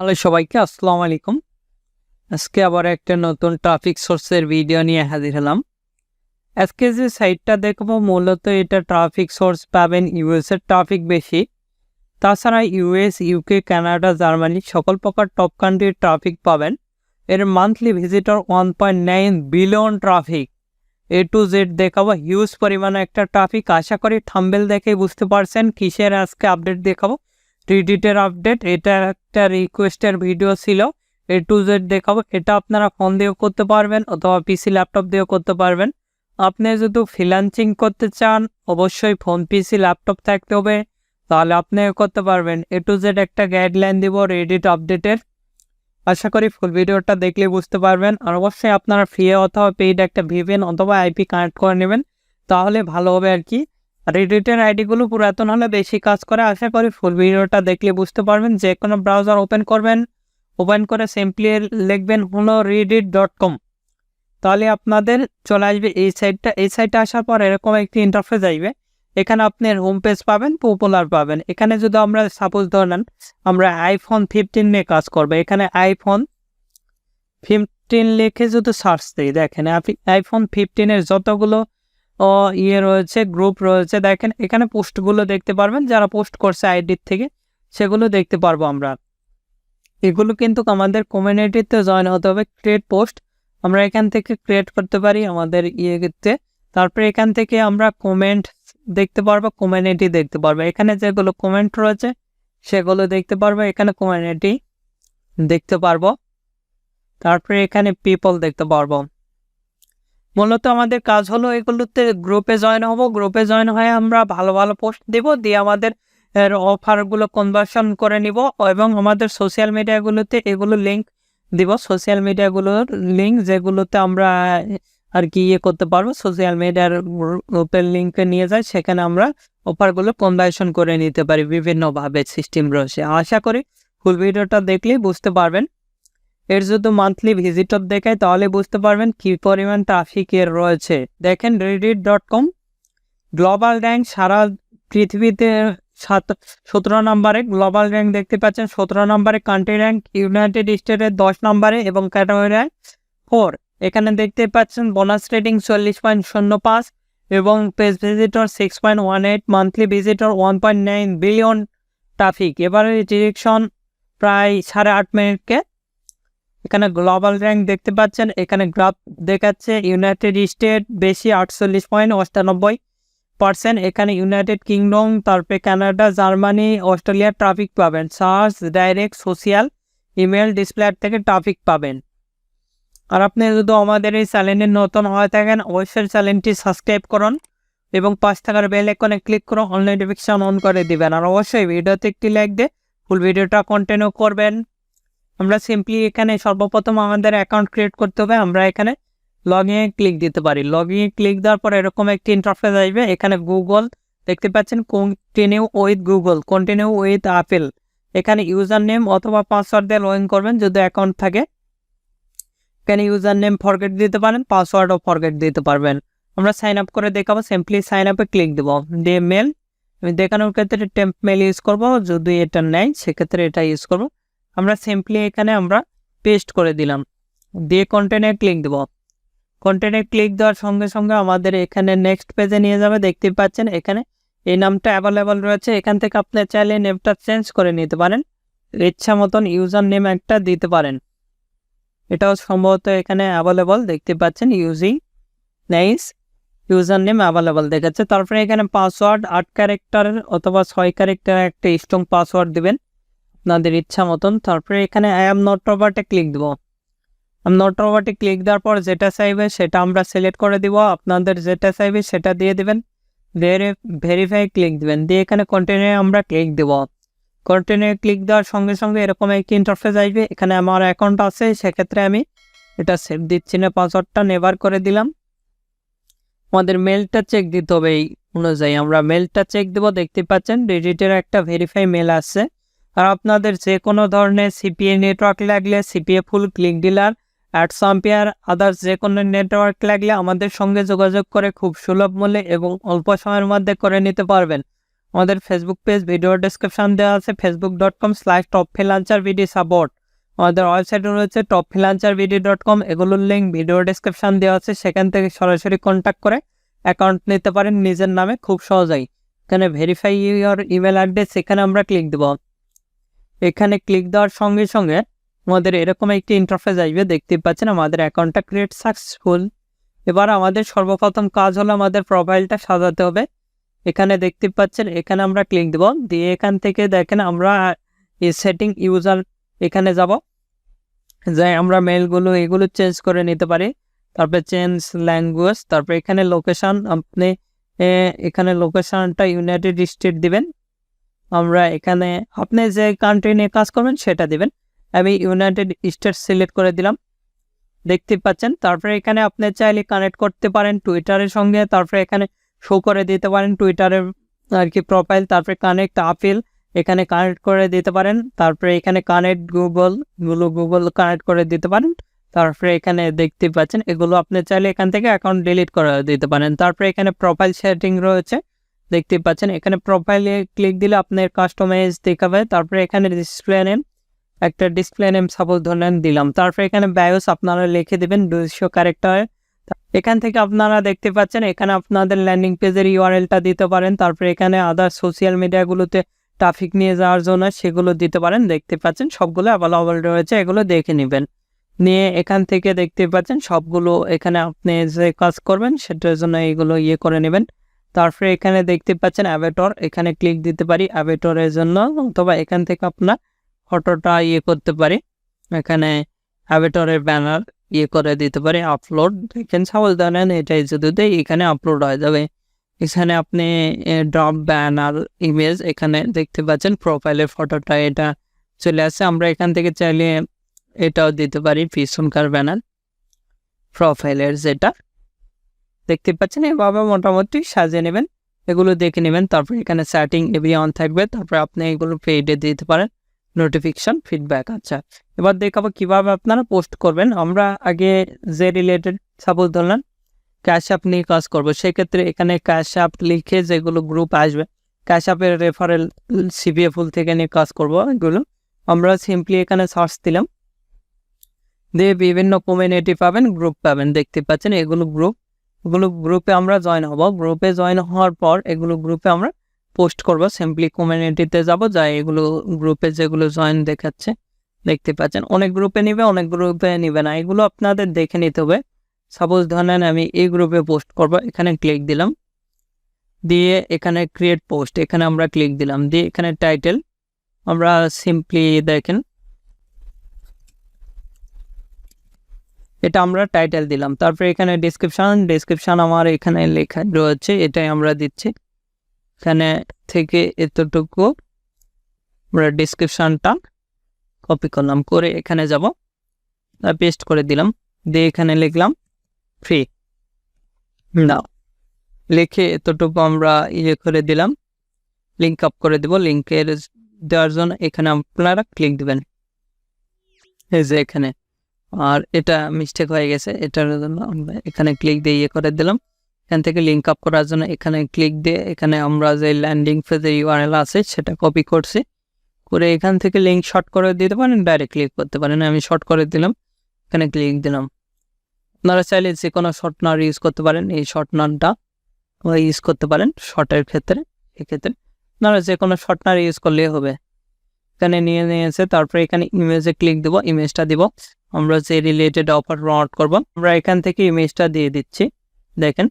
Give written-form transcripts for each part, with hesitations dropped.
Hello সবাইকে, আসসালামু আলাইকুম। আজকে আবার একটা নতুন ট্রাফিক সোর্সের ভিডিও নিয়ে হাজির হলাম। আজকে যে সাইটটা দেখবো মূলত এটা ট্রাফিক সোর্স পাবেন ইউএস এর ট্রাফিক বেশি। তাছাড়া ইউএস, ইউকে, কানাডা, জার্মানি সকল প্রকার টপ কান্ট্রির ট্রাফিক পাবেন। এর monthly visitor 1.9 billion traffic. A to Z দেখাবো, হিউজ পরিমাণে একটা ট্রাফিক। আশা করি থাম্বনেল দেখে বুঝতে পারছেন কিসের আজকে আপডেট দেখাবো। রিডিটের আপডেট, এটা একটা রিকোয়েস্টের ভিডিও ছিল। A to Z দেখাবো, এটা আপনারা ফোন দিয়েও করতে পারবেন অথবা পিসি ল্যাপটপ দিয়েও করতে পারবেন। আপনি যদি ফ্রিল্যান্সিং করতে চান অবশ্যই ফোন, পিসি, ল্যাপটপ থাকতে হবে, তাহলে আপনিও করতে পারবেন। A to Z একটা গাইডলাইন দিব রেডিট আপডেটের। আশা করি ফুল ভিডিওটা দেখলে বুঝতে পারবেন। আর অবশ্যই আপনারা ফ্রি অথবা পেইড একটা ভিপিএন অথবা আইপি কানেক্ট করে নেবেন, তাহলে ভালো হবে আর কি। রেডিটের আইডিগুলো পুরাতন হলে বেশি কাজ করে। আশা করি ফুল ভিডিওটা দেখলে বুঝতে পারবেন। যে কোনো ব্রাউজার ওপেন করবেন, ওপেন করে সিম্পলি লিখবেন হলো reddit.com, তাহলে আপনাদের চলে আসবে এই সাইটটা। এই সাইটে আসার পর এরকম একটি ইন্টারফেস আসবে। এখানে আপনার হোম পেজ পাবেন, পপুলার পাবেন। এখানে যদি আমরা সাপোজ ধরেন আমরা আইফোন 15 নিয়ে কাজ করবো, এখানে আইফোন 15 লিখে যদি সার্চ দিই, দেখেন আপনি আইফোন 15-এর যতগুলো রয়েছে, গ্রুপ রয়েছে, দেখেন এখানে পোস্টগুলো দেখতে পারবেন। যারা পোস্ট করছে আইডির থেকে সেগুলো দেখতে পারবো আমরা। এগুলো কিন্তু আমাদের কমিউনিটিতে জয়েন হতে হবে। ক্রিয়েট পোস্ট আমরা এখান থেকে ক্রিয়েট করতে পারি আমাদের ইয়েতে। তারপরে এখান থেকে আমরা কমেন্ট দেখতে পারবো, কমিউনিটি দেখতে পারবো। এখানে যেগুলো কমেন্ট রয়েছে সেগুলো দেখতে পারবো, এখানে কমিউনিটি দেখতে পারবো। তারপরে এখানে পিপল দেখতে পারবো। মূলত আমাদের কাজ হলো এগুলোতে গ্রুপে জয়েন হব। গ্রুপে জয়েন হয়ে আমরা ভালো ভালো পোস্ট দেব, দিয়ে আমাদের অফারগুলো কনভার্সন করে নিব এবং আমাদের সোশ্যাল মিডিয়াগুলোতে এগুলো লিঙ্ক দিব। সোশ্যাল মিডিয়াগুলোর লিঙ্ক যেগুলোতে আমরা আর কি করতে পারবো, সোশ্যাল মিডিয়ার গ্রুপের লিঙ্কে নিয়ে যায়, সেখানে আমরা অফারগুলো কনভার্সন করে নিতে পারি। বিভিন্নভাবে সিস্টেম রয়েছে। আশা করি ফুল ভিডিওটা দেখলেই বুঝতে পারবেন। এর যদি মান্থলি ভিজিটর দেখায় তাহলে বুঝতে পারবেন কি পরিমাণ ট্রাফিক এর রয়েছে। দেখেন reddit.com গ্লোবাল র্যাঙ্ক সারা পৃথিবীতে 17 নম্বরে গ্লোবাল র্যাঙ্ক দেখতে পাচ্ছেন। 17 নম্বরে কান্ট্রি র্যাঙ্ক ইউনাইটেড স্টেটের 10 নম্বরে এবং ক্যাটাগরি র্যাঙ্ক 4। এখানে দেখতে পাচ্ছেন বোনাস রেটিং 40.05 এবং page visitor 6.18, monthly visitor 1.9 billion traffic. এবারে ডিরেকশন প্রায় 8.5 মিনিটকে। এখানে গ্লোবাল র্যাঙ্ক দেখতে পাচ্ছেন, এখানে গ্রাফ দেখাচ্ছে ইউনাইটেড স্টেট বেশি 48.98%। এখানে ইউনাইটেড কিংডম, তারপরে কানাডা, জার্মানি, অস্ট্রেলিয়ার ট্রাফিক পাবেন। Search, direct, social, email, display থেকে ট্রাফিক পাবেন। আর আপনি যদি আমাদের এই চ্যানেলে নতুন হয়ে থাকেন অবশ্যই চ্যানেলটি সাবস্ক্রাইব করুন এবং পাশ থাকার বেল আইকনে ক্লিক করে অল নোটিফিকেশন অন করে দিবেন। আর অবশ্যই ভিডিওতে একটি লাইক দিয়ে ফুল ভিডিওটা কন্টিনিউ করবেন। আমরা সিম্পলি এখানে সর্বপ্রথম আমাদের অ্যাকাউন্ট ক্রিয়েট করতে হবে। আমরা এখানে লগ ইনে ক্লিক দিতে পারি। লগ ইনে ক্লিক দেওয়ার পর এরকম একটি ইন্টারফেস আসবে। এখানে গুগল দেখতে পাচ্ছেন, continue with Google, continue with Apple. এখানে ইউজার নেম অথবা পাসওয়ার্ড দিয়ে লগ ইন করবেন যদি অ্যাকাউন্ট থাকে। এখানে ইউজার নেম ফরগেট দিতে পারেন, পাসওয়ার্ডও ফরগেট দিতে পারবেন। আমরা সাইন আপ করে দেখাবো। সিম্পলি সাইন আপে ক্লিক দেবো। দিয়ে মেল, আমি দেখানোর ক্ষেত্রে টেম্প মেল ইউজ করবো, যদি এটা নেয় সেক্ষেত্রে এটা ইউজ করবো। আমরা সিম্পলি এখানে আমরা পেস্ট করে দিলাম, দিয়ে কন্টেন্টে ক্লিক দেব। কন্টেন্টে ক্লিক দেওয়ার সঙ্গে সঙ্গে আমাদের এখানে নেক্সট পেজে নিয়ে যাবে। দেখতে পাচ্ছেন এখানে এই নামটা অ্যাভেলেবল রয়েছে। এখান থেকে আপনি চাইলে নেমটা চেঞ্জ করে নিতে পারেন, ইচ্ছা মতন ইউজার নেম একটা দিতে পারেন। এটাও সম্ভবত এখানে অ্যাভেলেবল দেখতে পাচ্ছেন। Using nice, user name available দেখাচ্ছে। তারপরে এখানে পাসওয়ার্ড 8 ক্যারেক্টারের অথবা 6 ক্যারেক্টারের একটা স্ট্রং পাসওয়ার্ড দিবেন আপনাদের ইচ্ছা মতন। তারপরে এখানে আই এম নট রোবটে ক্লিক দেবো। আই এম নট রোবটে ক্লিক দেওয়ার পর যেটা চাইবে সেটা আমরা সিলেক্ট করে দিব। আপনাদের যেটা চাইবে সেটা দিয়ে দিবেন, দিয়ে ভেরিফাই ক্লিক দিবেন, দিয়ে এখানে কন্টিনিউ আমরা ক্লিক দেব। কন্টিনিউ ক্লিক দেওয়ার সঙ্গে সঙ্গে এরকম একটি ইন্টারফেস আসবে। এখানে আমার অ্যাকাউন্ট আছে, সেক্ষেত্রে আমি এটা সেভ দিচ্ছি না, পাসওয়ার্ডটা নেভার করে দিলাম। আমাদের মেলটা চেক দিতে হবে, এই অনুযায়ী আমরা মেলটা চেক দেবো। দেখতে পাচ্ছেন রেডিটের একটা ভেরিফাই মেল আসছে। আর আপনাদের যে কোনো ধরনের সিপিএ নেটওয়ার্ক লাগলে, সিপিএ ফুল, ক্লিক ডিলার, অ্যাডসাম্পিয়ার, আদার্স যে কোনো নেটওয়ার্ক লাগলে আমাদের সঙ্গে যোগাযোগ করে খুব সুলভ মূল্যে এবং অল্প সময়ের মধ্যে করে নিতে পারবেন। আমাদের ফেসবুক পেজ ভিডিও ডেসক্রিপশন দেওয়া আছে facebook.com/topfreelancervdsupport। আমাদের ওয়েবসাইট রয়েছে topfreelancervd.com, এগুলোর লিঙ্ক ভিডিও ডেসক্রিপশন দেওয়া আছে, সেখান থেকে সরাসরি কন্ট্যাক্ট করে অ্যাকাউন্ট নিতে পারেন নিজের নামে খুব সহজেই। এখানে ভেরিফাই ইউর ইমেল অ্যাড্রেস, এখানে আমরা ক্লিক দেব। এখানে ক্লিক দেওয়ার সঙ্গে সঙ্গে আমাদের এরকম একটি ইন্টারফেস আসবে, দেখতে পাচ্ছেন আমাদের অ্যাকাউন্টটা ক্রিয়েট সাকসেসফুল। এবার আমাদের সর্বপ্রথম কাজ হলো আমাদের প্রোফাইলটা সাজাতে হবে। এখানে দেখতে পাচ্ছেন, এখানে আমরা ক্লিক দেব, দিয়ে এখান থেকে দেখেন আমরা সেটিং ইউজার এখানে যাব, যাই আমরা মেলগুলো এগুলো চেঞ্জ করে নিতে পারি। তারপরে চেঞ্জ ল্যাঙ্গুয়েজ, তারপরে এখানে লোকেশন, আপনি এখানে লোকেশনটা ইউনাইটেড স্টেট দিবেন। আমরা এখানে আপনি যে কান্ট্রি নিয়ে কাজ করবেন সেটা দিবেন। আমি ইউনাইটেড স্টেটস সিলেক্ট করে দিলাম, দেখতে পাচ্ছেন। তারপরে এখানে আপনি চাইলে কানেক্ট করতে পারেন টুইটারের সঙ্গে, তারপরে এখানে শো করে দিতে পারেন টুইটারের আর কি প্রোফাইল। তারপরে কানেক্ট আপেল এখানে কানেক্ট করে দিতে পারেন। তারপরে এখানে কানেক্ট গুগল কানেক্ট করে দিতে পারেন। তারপরে এখানে দেখতে পাচ্ছেন এগুলো আপনি চাইলে এখান থেকে অ্যাকাউন্ট ডিলিট করে দিতে পারেন। তারপরে এখানে প্রোফাইল সেটিং রয়েছে, দেখতে পাচ্ছেন। এখানে প্রোফাইলে ক্লিক দিলে আপনার কাস্টমাইজ দেখাবে। তারপরে এখানে ডিসপ্লে নেম, একটা ডিসপ্লে নেম সাপোজ ধরেন দিলাম। তারপরে এখানে বায়োস আপনারা লিখে দেবেন 200 ক্যারেক্টার। এখান থেকে আপনারা দেখতে পাচ্ছেন এখানে আপনাদের ল্যান্ডিং পেজের ইউআরএলটা দিতে পারেন। তারপরে এখানে আদার সোশ্যাল মিডিয়াগুলোতে ট্রাফিক নিয়ে যাওয়ার জন্য সেগুলো দিতে পারেন। দেখতে পাচ্ছেন সবগুলো অ্যাভেলেবল রয়েছে, এগুলো দেখে নেবেন। নিয়ে এখান থেকে দেখতে পাচ্ছেন সবগুলো এখানে আপনি যে কাজ করবেন সেটার জন্য এইগুলো করে নেবেন। তারপরে এখানে দেখতে পাচ্ছেন অ্যাভেটর, এখানে ক্লিক দিতে পারি অ্যাভেটরের জন্য, অথবা এখান থেকে আপনার ফটোটা করতে পারি। এখানে অ্যাভেটরের ব্যানার করে দিতে পারি, আপলোড। দেখেন সাপোজ ধরেন এটাই যদি দেয় এখানে আপলোড হয়ে যাবে। এখানে আপনি ড্রপ ব্যানার ইমেজ, এখানে দেখতে পাচ্ছেন প্রোফাইলের ফটোটা এটা চলে আসছে। আমরা এখান থেকে চাইলে এটাও দিতে পারি পিছনকার ব্যানার প্রোফাইলের, যেটা দেখতে পাচ্ছেন। এভাবে মোটামুটি সাজিয়ে নেবেন, এগুলো দেখে নেবেন। তারপর এখানে সেটিং এভরি অন থাকবে, তারপর আপনি এগুলো পেইডে দিতে পারেন, নোটিফিকেশন ফিডব্যাক। আচ্ছা, এবার দেখাবো কিভাবে আপনারা পোস্ট করবেন। আমরা আগে যে রিলেটেড সাপোজ ধরলেন ক্যাশ অ্যাপ নিয়ে কাজ করবো, সেক্ষেত্রে এখানে ক্যাশ অ্যাপ লিখে যেগুলো গ্রুপ আসবে, ক্যাশ অ্যাপের রেফারেল CPA ফুল থেকে নিয়ে কাজ করব, এগুলো আমরা সিম্পলি এখানে সার্চ দিলাম, দিয়ে বিভিন্ন কমিউনিটি পাবেন, গ্রুপ পাবেন। দেখতে পাচ্ছেন এগুলো গ্রুপে আমরা জয়েন হব। গ্রুপে জয়েন হওয়ার পর এগুলো গ্রুপে আমরা পোস্ট করব। সিম্পলি কমিউনিটিতে যাব, যাই এগুলো গ্রুপে যেগুলো জয়েন দেখাচ্ছে দেখতে পাচ্ছেন। অনেক গ্রুপে নিবে, অনেক গ্রুপে নিবে না, এগুলো আপনাদের দেখে নিতে হবে। সাপোজ ধরেন আমি এই গ্রুপে পোস্ট করব, এখানে ক্লিক দিলাম, দিয়ে এখানে ক্রিয়েট পোস্ট এখানে আমরা ক্লিক দিলাম, দিয়ে এখানে টাইটেল আমরা সিম্পলি দেখেন এটা আমরা টাইটেল দিলাম। তারপরে এখানে ডেসক্রিপশন আমার এখানে লেখা রয়েছে, এটাই আমরা দিচ্ছি। এখানে থেকে এতটুকু আমরা ডেসক্রিপশনটা কপি করলাম, করে এখানে যাব, পেস্ট করে দিলাম, দিয়ে এখানে লিখলাম ফ্রি নাও, লিখে এতটুকু আমরা করে দিলাম, লিঙ্ক আপ করে দেব। লিঙ্কের দেওয়ার জন্য এখানে আপনারা ক্লিক দিবেন, এই যে এখানে। আর এটা মিস্টেক হয়ে গেছে, এটার জন্য আমরা এখানে ক্লিক দিয়ে করে দিলাম। এখান থেকে লিঙ্ক আপ করার জন্য এখানে ক্লিক দিয়ে এখানে আমরা যে ল্যান্ডিং পেজের ইউআরএল আছে সেটা কপি করছি, করে এখান থেকে লিঙ্ক শর্ট করে দিতে পারেন, ডাইরেক্ট ক্লিক করতে পারেন। আমি শর্ট করে দিলাম, এখানে ক্লিক দিলাম। আপনারা চাইলে যে কোনো শর্টনার ইউজ করতে পারেন, এই শর্টনারটা ইউজ করতে পারেন শর্টের ক্ষেত্রে। এক্ষেত্রে আপনারা যে কোনো শর্টনার ইউজ করলেই হবে। এখানে নিয়েছে, তারপরে এখানে ইমেজে ক্লিক দেব, ইমেজটা দিব। আমরা যে রিলেটেড অফার প্রমোট করব, আমরা এখান থেকে ইমেজটা দিয়ে দিচ্ছি। দেখেন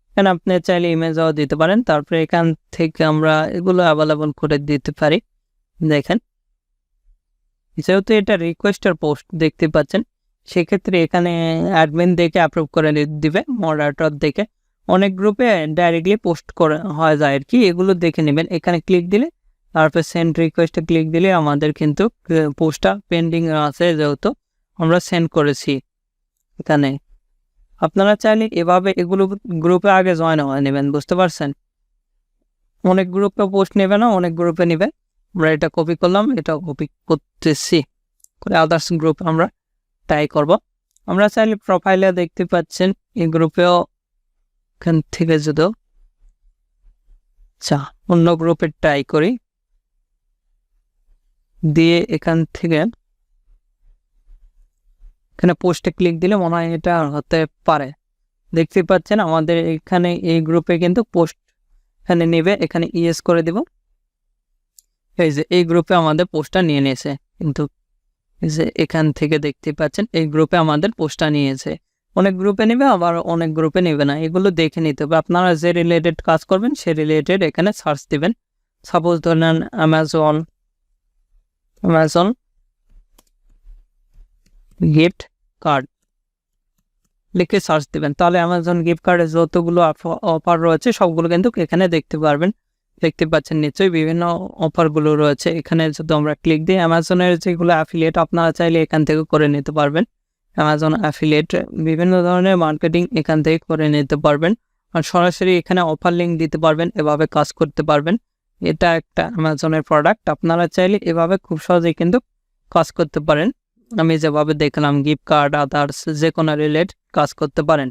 এখানে আপনি চাইলে ইমেজও দিতে পারেন। তারপরে এখান থেকে আমরা এগুলো অ্যাভেলেবল করে দিতে পারি। দেখেন যেহেতু এটা রিকোয়েস্টের পোস্ট দেখতে পাচ্ছেন, সেক্ষেত্রে এখানে অ্যাডমিন দেখে অ্যাপ্রুভ করে দিবে, মডারেটর দেখে। অনেক গ্রুপে ডাইরেক্টলি পোস্ট করে হয়ে যায় আর কি, এগুলো দেখে নেবেন। এখানে ক্লিক দিলে তারপর সেন্ড রিকোয়েস্টে ক্লিক দিলে আমাদের কিন্তু পোস্টটা পেন্ডিং আছে, যেহেতু আমরা সেন্ড করেছি। এখানে আপনারা চাইলে এভাবে এগুলো গ্রুপে আগে জয়েন হয়ে নেবেন, বুঝতে পারছেন। অনেক গ্রুপে পোস্ট নেবে না, অনেক গ্রুপে নেবে। আমরা এটা কপি করলাম, এটা কপি করতেছি, করে আদার্স গ্রুপ আমরা ট্রাই করব। আমরা চাইলে প্রোফাইলে দেখতে পাচ্ছেন এই গ্রুপেও এখান থেকে যদি আচ্ছা, অন্য গ্রুপে ট্রাই করি। দিয়ে এখান থেকে এখানে পোস্টে ক্লিক দিলে মনে হয় এটা হতে পারে। দেখতে পাচ্ছেন আমাদের এখানে এই গ্রুপে কিন্তু পোস্ট এখানে নেবে, এখানে ইয়েস করে দিব। এই যে এই গ্রুপে আমাদের পোস্টটা নিয়ে নিয়েছে, কিন্তু এই যে এখান থেকে দেখতে পাচ্ছেন এই গ্রুপে আমাদের পোস্টটা নিয়েছে। অনেক গ্রুপে নেবে, আবার অনেক গ্রুপে নেবে না, এগুলো দেখে নিতে হবে। আপনারা যে রিলেটেড কাজ করবেন সে রিলেটেড এখানে সার্চ দিবেন। সাপোজ ধরেন অ্যামাজন গিফট কার্ড লিখে সার্চ দিবেন, তাহলে অ্যামাজন গিফট কার্ডের যতগুলো অফার রয়েছে সবগুলো কিন্তু এখানে দেখতে পারবেন। দেখতে পাচ্ছেন নিশ্চয়ই বিভিন্ন অফারগুলো রয়েছে। এখানে যদি আমরা ক্লিক দিই, অ্যামাজনের যেগুলো অ্যাফিলিয়েট আপনারা চাইলে এখান থেকে করে নিতে পারবেন। অ্যামাজন অ্যাফিলিয়েট বিভিন্ন ধরনের মার্কেটিং এখান থেকে করে নিতে পারবেন, আর সরাসরি এখানে অফার লিঙ্ক দিতে পারবেন, এভাবে কাজ করতে পারবেন। এটা একটা অ্যামাজনের প্রোডাক্ট, আপনারা চাইলে এভাবে খুব সহজেই কিন্তু কাজ করতে পারেন। আমি যেভাবে দেখলাম গিফট কার্ড, আদার্স যে কোনো রিলেট কাজ করতে পারেন।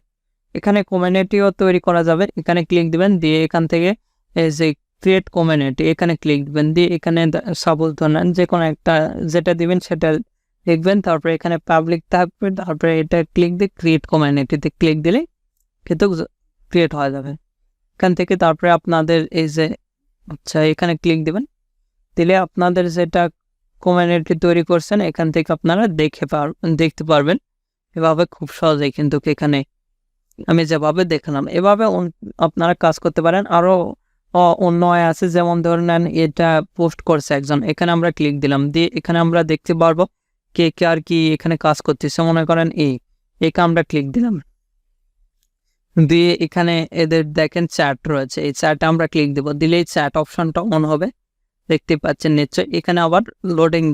এখানে কমিউনিটিও তৈরি করা যাবে, এখানে ক্লিক দিবেন। দিয়ে এখান থেকে এই যে ক্রিয়েট কমিউনিটি এখানে ক্লিক দিবেন। দিয়ে এখানে সাপোজ ধরেন যে কোনো একটা যেটা দিবেন সেটা লিখবেন, তারপরে এখানে পাবলিক থাকবে, তারপরে এটা ক্লিক দিয়ে ক্রিয়েট কমিউনিটিতে ক্লিক দিলে কিন্তু ক্রিয়েট হয়ে যাবে এখান থেকে। তারপরে আপনাদের এই যে আচ্ছা এখানে ক্লিক দিবেন, দিলে আপনাদের যেটা কমিউনিটি তৈরি করছেন এখান থেকে আপনারা দেখতে পারবেন। এভাবে খুব সহজেই কিন্তু এখানে আমি যেভাবে দেখলাম এভাবে আপনারা কাজ করতে পারেন। আরও অন্য আছে, যেমন ধরেন এটা পোস্ট করছে একজন, এখানে আমরা ক্লিক দিলাম। দিয়ে এখানে আমরা দেখতে পারবো কে কে আর কি এখানে কাজ করতেছে। মনে করেন একে আমরা ক্লিক দিলাম, দিয়ে এখানে এদের দেখেন চ্যাট রয়েছে, এই চ্যাটে আমরা ক্লিক দেবো। দিলেই চ্যাট অপশনটা অন হবে, দেখতে পাচ্ছেন নিশ্চয়। এখানে আবার লোডিং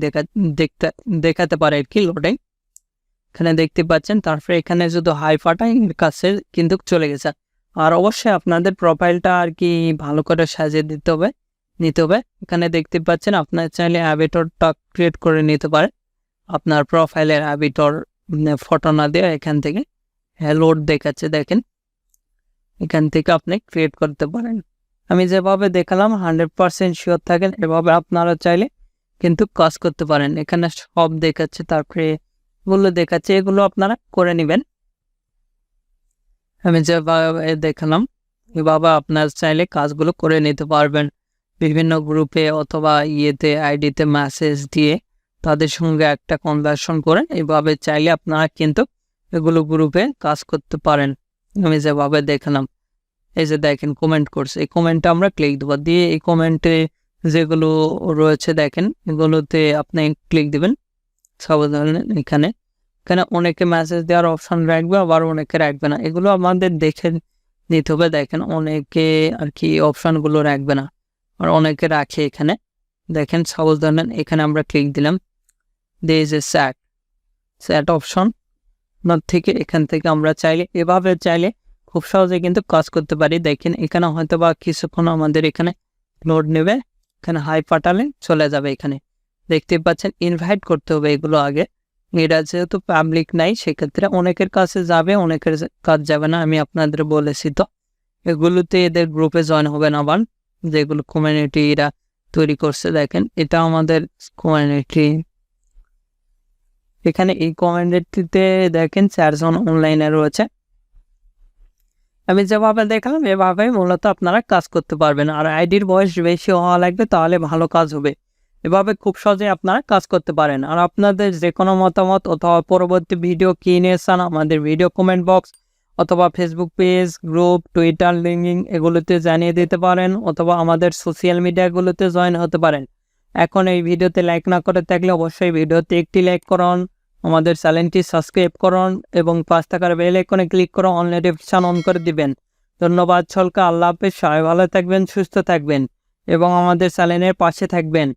দেখাতে পারে আর কি, লোডিং এখানে দেখতে পাচ্ছেন। তারপরে এখানে যদি হাই ফাটা এর কাছে কিন্তু চলে গেছে। আর অবশ্যই আপনাদের প্রোফাইলটা আর কি ভালো করে সাজিয়ে নিতে হবে। এখানে দেখতে পাচ্ছেন আপনার চাইলে অ্যাভিটরটা ক্রিয়েট করে নিতে পারেন। আপনার প্রোফাইলের অ্যাভিটর ফটো না দিয়ে এখান থেকে লোড দেখাচ্ছে, দেখেন এখান থেকে আপনি ক্রিয়েট করতে পারেন। আমি যেভাবে দেখালাম 100% শিওর থাকেন, এভাবে আপনারা চাইলে কিন্তু কাজ করতে পারেন। এখানে সব দেখাচ্ছে, তারপরে এগুলো দেখাচ্ছে, এগুলো আপনারা করে নেবেন। আমি যেভাবে দেখালাম এভাবে আপনার চাইলে কাজগুলো করে নিতে পারবেন। বিভিন্ন গ্রুপে অথবা আইডিতে মেসেজ দিয়ে তাদের সঙ্গে একটা কনভারসেশন করেন, এইভাবে চাইলে আপনারা কিন্তু এগুলো গ্রুপে কাজ করতে পারেন। আমি যেভাবে দেখালাম, এই যে দেখেন কমেন্ট করছে, এই কমেন্টে আমরা ক্লিক দেবো। দিয়ে এই কমেন্টে যেগুলো রয়েছে দেখেন এগুলোতে আপনি ক্লিক দিবেন। সাবধানে এখানে অনেকে মেসেজ দেওয়ার অপশন রাখবে, আবার অনেকে রাখবে না, এগুলো আমাদের দেখে নিতে হবে। দেখেন অনেকে আর কি অপশনগুলো রাখবে না, আর অনেকে রাখে। এখানে দেখেন সাবধানে এখানে আমরা ক্লিক দিলাম। দিয়ে যে স্যাট অপশন থেকে এখান থেকে আমরা এভাবে চাইলে খুব সহজে কিন্তু কাজ করতে পারি। দেখেন এখানে হয়তো বা কিছুক্ষণ আমাদের এখানে লোড নেবে, এখানে হাই পাঠালে চলে যাবে। এখানে দেখতে পাচ্ছেন ইনভাইট করতে হবে এগুলো আগে, এটা যেহেতু পাবলিক নাই সেক্ষেত্রে অনেকের কাছে যাবে, অনেকের কাজ যাবে না। আমি আপনাদের বলেছি তো, এগুলোতে এদের গ্রুপে জয়েন হবেন। আবার যেগুলো কমিউনিটি এরা তৈরি করছে, দেখেন এটা আমাদের কমিউনিটি। এখানে এই কমিউনিটিতে দেখেন 4 জন অনলাইনে রয়েছে। আমি যেভাবে দেখলাম এভাবেই মূলত আপনারা কাজ করতে পারবেন। আর আইডির বয়স বেশি হওয়া লাগবে, তাহলে ভালো কাজ হবে। এভাবে খুব সহজে আপনারা কাজ করতে পারেন। আর আপনাদের যে কোনো মতামত অথবা পরবর্তী ভিডিও কী নিয়ে চান আমাদের ভিডিও কমেন্ট বক্স অথবা Facebook page, group, Twitter, linking এগুলোতে জানিয়ে দিতে পারেন, অথবা আমাদের সোশ্যাল মিডিয়াগুলোতে জয়েন হতে পারেন। এখন এই ভিডিওতে লাইক না করে থাকলে অবশ্যই ভিডিওতে একটি লাইক করুন, আমাদের চ্যানেলটি সাবস্ক্রাইব করুন এবং পাশ থাকার বেল আইকনে ক্লিক করে অল নোটিফিকেশন অন করে দিবেন। ধন্যবাদ সকলকে, আল্লাহ হাফেজ। সবাই ভালো থাকবেন, সুস্থ থাকবেন এবং আমাদের চ্যানেলের পাশে থাকবেন।